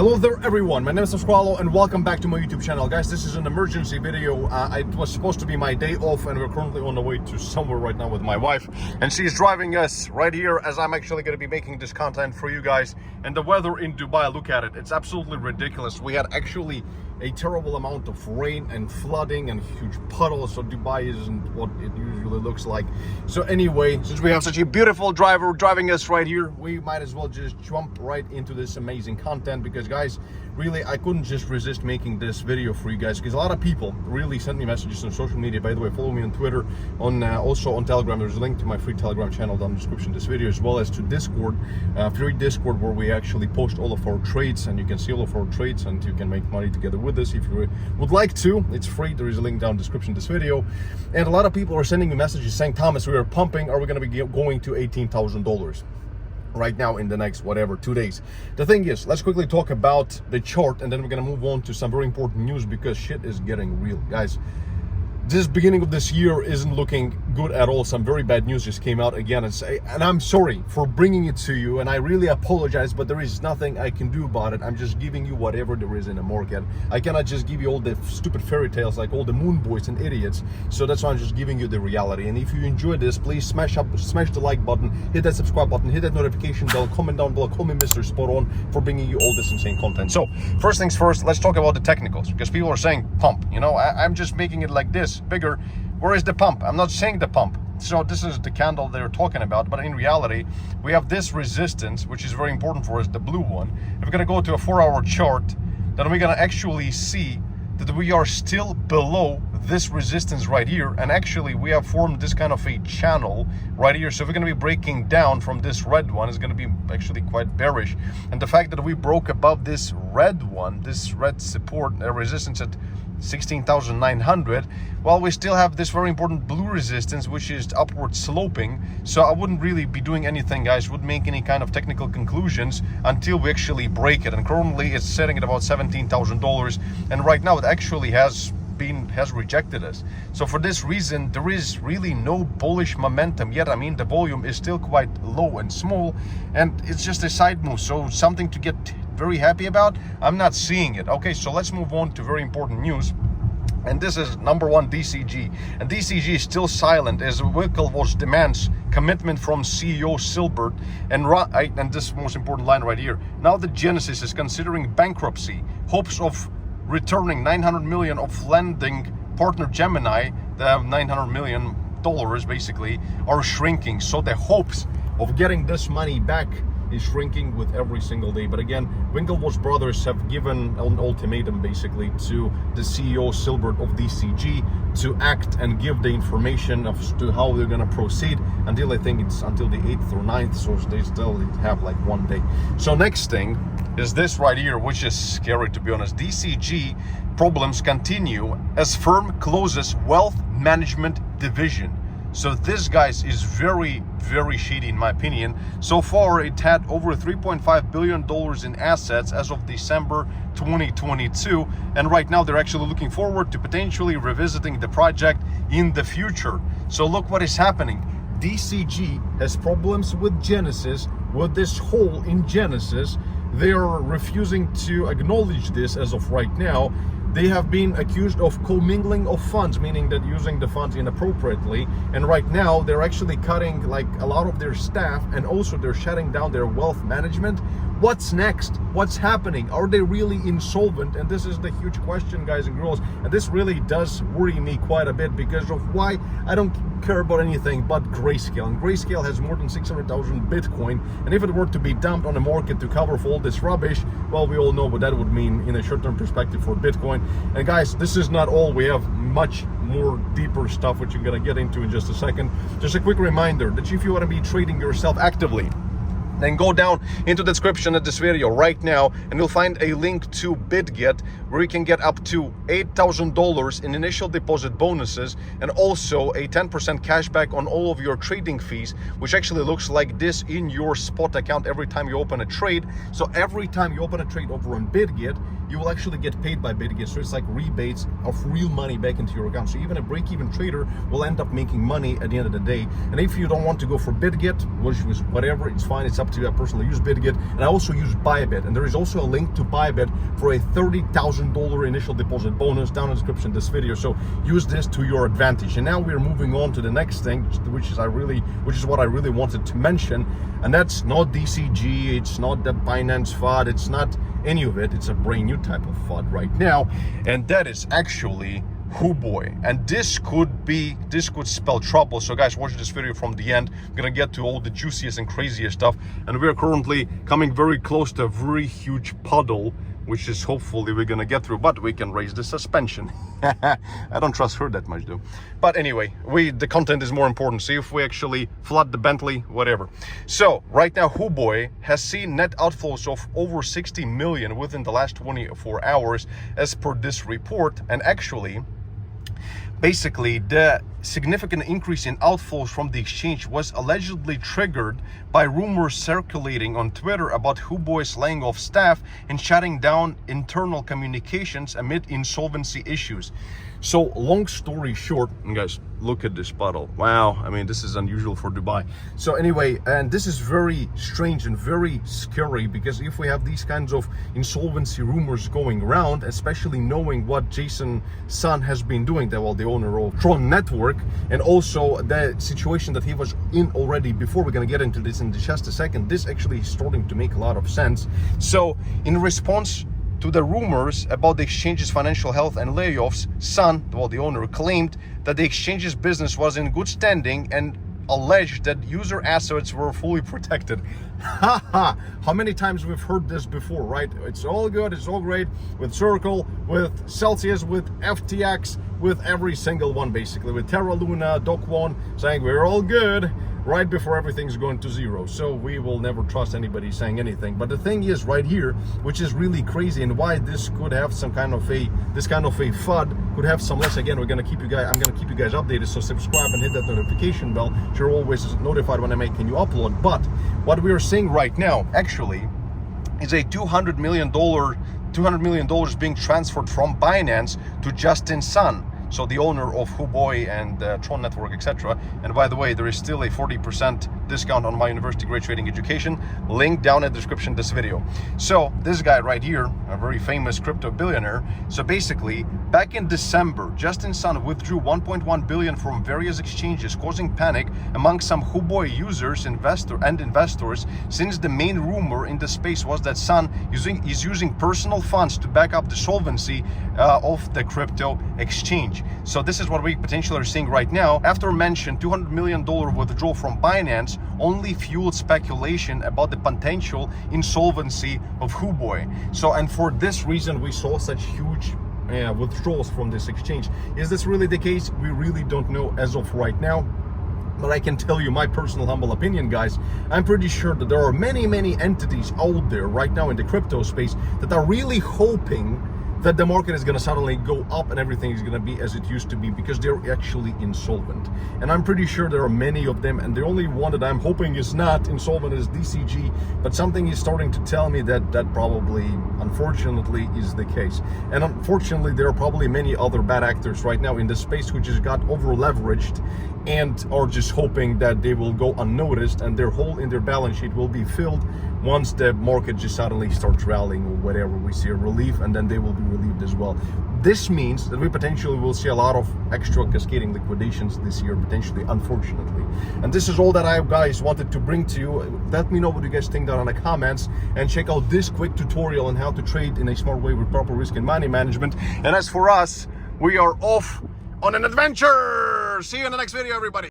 Hello there everyone, my name is Squalo and welcome back to my YouTube channel. Guys, this is an emergency video. It was supposed to be my day off and we're currently on the way to somewhere right now with my wife. And she's driving us right here as I'm actually going to be making this content for you guys. And the weather in Dubai, look at it, it's absolutely ridiculous. We had actually a terrible amount of rain and flooding and huge puddles, so Dubai isn't what it usually looks like. So anyway, since we have such a beautiful driver driving us right here, we might as well just jump right into this amazing content, because guys, really I couldn't just resist making this video for you guys, because a lot of people really sent me messages on social media. By the way, follow me on Twitter, on also on Telegram. There's a link to my free Telegram channel down in the description of this video, as well as to Discord, free Discord, where we actually post all of our trades and you can see all of our trades and you can make money together with us if you would like to. It's free. There is a link down in the description of this video. And a lot of people are sending me messages saying, Thomas, we are pumping, are we going to be going to $18,000 right now in the next whatever 2 days? The thing is, let's quickly talk about the chart and then we're going to move on to some very important news, because shit is getting real, guys. This beginning of this year isn't looking good at all. Some very bad news just came out again, and I'm sorry for bringing it to you, and I really apologize, but there is nothing I can do about it. I'm just giving you whatever there is in the market. I cannot just give you all the stupid fairy tales like all the moon boys and idiots. So that's why I'm just giving you the reality. And if you enjoyed this, please smash the like button, hit that subscribe button, hit that notification bell, comment down below, call me Mr. Spot On for bringing you all this insane content. So first things first, let's talk about the technicals, because people are saying pump, you know, I'm just making it like this bigger. Where is the pump? I'm not saying the pump. So this is the candle they're talking about, but in reality we have this resistance, which is very important for us, the blue one. If we're going to go to a 4-hour chart, then we're going to actually see that we are still below this resistance right here, and actually we have formed this kind of a channel right here. So if we're going to be breaking down from this red one, it's going to be actually quite bearish. And the fact that we broke above this red one, this red support resistance at 16,900, while we still have this very important blue resistance, which is upward sloping. So I wouldn't really be doing anything, guys, wouldn't make any kind of technical conclusions until we actually break it. And currently it's sitting at about $17,000, and right now it actually has rejected us. So for this reason, there is really no bullish momentum yet. I mean, the volume is still quite low and small, and it's just a side move. So something to get very happy about, I'm not seeing it. Okay, so let's move on to very important news. And this is number one, DCG. And DCG is still silent as Winklevoss demands commitment from CEO Silbert. And this is the most important line right here. Now that Genesis is considering bankruptcy, hopes of returning $900 million of lending partner Gemini, they have $900 million basically, are shrinking. So the hopes of getting this money back is shrinking with every single day. But again, Winklevoss brothers have given an ultimatum basically to the CEO Silbert of DCG to act and give the information as to how they're gonna proceed until, I think it's until the 8th or 9th, so they still have like 1 day. So next thing is this right here, which is scary, to be honest. DCG problems continue as firm closes wealth management division. So this, guys, is very, very shady in my opinion. So far it had over $3.5 billion in assets as of December 2022, and right now they're actually looking forward to potentially revisiting the project in the future. So look what is happening. DCG has problems with Genesis, with this hole in Genesis. They are refusing to acknowledge this as of right now. They have been accused of commingling of funds, meaning that using the funds inappropriately. And right now they're actually cutting like a lot of their staff, and also they're shutting down their wealth management. What's next? What's happening? Are they really insolvent? And this is the huge question, guys and girls. And this really does worry me quite a bit, because of why I don't care about anything but Grayscale. And Grayscale has more than 600,000 Bitcoin. And if it were to be dumped on the market to cover for all this rubbish, well, we all know what that would mean in a short-term perspective for Bitcoin. And guys, this is not all. We have much more deeper stuff, which I'm gonna get into in just a second. Just a quick reminder that if you want to be trading yourself actively, then go down into the description of this video right now and you'll find a link to BitGet, where you can get up to $8,000 in initial deposit bonuses, and also a 10% cashback on all of your trading fees, which actually looks like this in your spot account every time you open a trade. So every time you open a trade over on BitGet, you will actually get paid by BitGet. So it's like rebates of real money back into your account. So even a break-even trader will end up making money at the end of the day. And if you don't want to go for BitGet, which was whatever, it's fine, it's up up to you. I personally use Bitget, and I also use Bybit, and there is also a link to Bybit for a $30,000 initial deposit bonus down in the description of this video. So use this to your advantage. And now we're moving on to the next thing, which is what I really wanted to mention, and that's not DCG, it's not the Binance FUD, it's not any of it. It's a brand new type of FUD right now, and that is actually Huobi. And this could spell trouble. So guys, watch this video from the end. I'm gonna get to all the juiciest and craziest stuff, and we're currently coming very close to a very huge puddle, which is hopefully we're gonna get through, but we can raise the suspension. I don't trust her that much though. But anyway, the content is more important. See if we actually flood the Bentley, whatever. So right now, Huobi has seen net outflows of over 60 million within the last 24 hours, as per this report. And actually, basically, the significant increase in outflows from the exchange was allegedly triggered by rumors circulating on Twitter about Huobi's laying off staff and shutting down internal communications amid insolvency issues. So long story short, guys, look at this puddle. Wow, I mean, this is unusual for Dubai. So anyway, and this is very strange and very scary, because if we have these kinds of insolvency rumors going around, especially knowing what Jason Sun has been doing, the owner of Tron Network, and also the situation that he was in already before, we're going to get into this in just a second, this actually is starting to make a lot of sense. So in response to the rumors about the exchange's financial health and layoffs, Sun, the owner, claimed that the exchange's business was in good standing and alleged that user assets were fully protected. How many times we've heard this before, right? It's all good, it's all great with Circle, with Celsius, with FTX, with every single one, basically, with Terra Luna, Do Kwon, saying we're all good right before everything's going to zero. So we will never trust anybody saying anything. But the thing is right here, which is really crazy, and why this could have some kind of a FUD, could have some less. Again, I'm gonna keep you guys updated. So subscribe and hit that notification bell, so you're always notified when I make a new upload. But what we are seeing right now actually is a $200 million being transferred from Binance to Justin Sun, so the owner of Huobi and Tron Network, etc. And by the way, there is still a 40% discount on my university grade trading education, link down in the description of this video. So this guy right here, a very famous crypto billionaire, so basically back in December, Justin Sun withdrew 1.1 billion from various exchanges, causing panic among some Huobi users and investors, since the main rumor in the space was that Sun is using personal funds to back up the solvency of the crypto exchange. So this is what we potentially are seeing right now. After mentioned $200 million withdrawal from Binance only fueled speculation about the potential insolvency of Huobi. So, and for this reason, we saw such huge withdrawals from this exchange. Is this really the case? We really don't know as of right now. But I can tell you my personal humble opinion, guys. I'm pretty sure that there are many entities out there right now in the crypto space that are really hoping that the market is going to suddenly go up and everything is going to be as it used to be, because they're actually insolvent. And I'm pretty sure there are many of them, and the only one that I'm hoping is not insolvent is DCG, but something is starting to tell me that that probably, unfortunately, is the case. And unfortunately, there are probably many other bad actors right now in this space who just got over leveraged and are just hoping that they will go unnoticed and their hole in their balance sheet will be filled once the market just suddenly starts rallying or whatever, we see a relief, and then they will be relieved as well. This means that we potentially will see a lot of extra cascading liquidations this year, potentially, unfortunately. And this is all that I, guys, wanted to bring to you. Let me know what you guys think down in the comments, and check out this quick tutorial on how to trade in a smart way with proper risk and money management. And as for us, we are off on an adventure. See you in the next video, everybody.